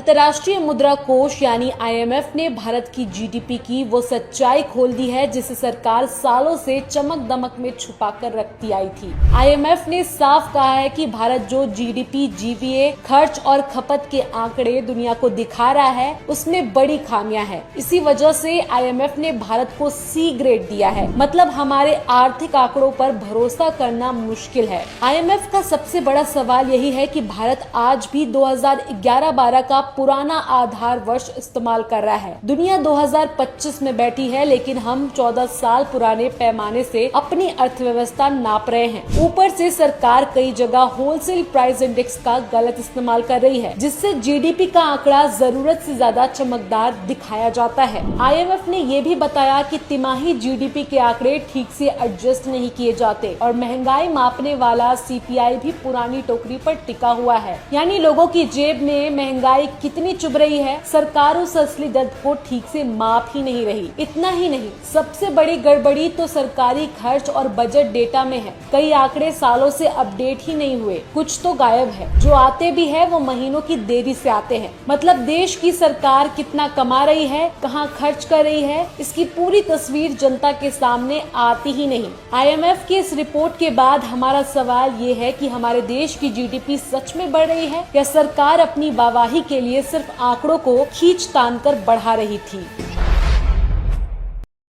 अंतर्राष्ट्रीय मुद्रा कोष यानी IMF ने भारत की जीडीपी की वो सच्चाई खोल दी है जिसे सरकार सालों से चमक दमक में छुपा कर रखती आई थी। IMF ने साफ कहा है कि भारत जो जीडीपी, जीवीए, खर्च और खपत के आंकड़े दुनिया को दिखा रहा है उसमें बड़ी खामियां हैं। इसी वजह से IMF ने भारत को C ग्रेड दिया है, मतलब हमारे आर्थिक आंकड़ों पर भरोसा करना मुश्किल है। IMF का सबसे बड़ा सवाल यही है कि भारत आज भी 2011-12 का पुराना आधार वर्ष इस्तेमाल कर रहा है। दुनिया 2025 में बैठी है, लेकिन हम 14 साल पुराने पैमाने से अपनी अर्थव्यवस्था नाप रहे हैं। ऊपर से सरकार कई जगह होलसेल प्राइस इंडेक्स का गलत इस्तेमाल कर रही है, जिससे जीडीपी का आंकड़ा जरूरत से ज्यादा चमकदार दिखाया जाता है। IMF ने ये भी बताया कि तिमाही जीडीपी के आंकड़े ठीक से एडजस्ट नहीं किए जाते और महंगाई मापने वाला CPI भी पुरानी टोकरी पर टिका हुआ है, यानी लोगों की जेब में महंगाई कितनी चुभ रही है, सरकार उस असली दर्द को ठीक से माप ही नहीं रही। इतना ही नहीं, सबसे बड़ी गड़बड़ी तो सरकारी खर्च और बजट डेटा में है। कई आंकड़े सालों से अपडेट ही नहीं हुए, कुछ तो गायब है। जो आते भी है वो महीनों की देरी से आते हैं। मतलब देश की सरकार कितना कमा रही है, कहाँ खर्च कर रही है, इसकी पूरी तस्वीर जनता के सामने आती ही नहीं। IMF की इस रिपोर्ट के बाद हमारा सवाल ये है कि हमारे देश की जीडीपी सच में बढ़ रही है या सरकार अपनी वाहवाही के लिए सिर्फ आंकड़ों को खींच तान कर बढ़ा रही थी।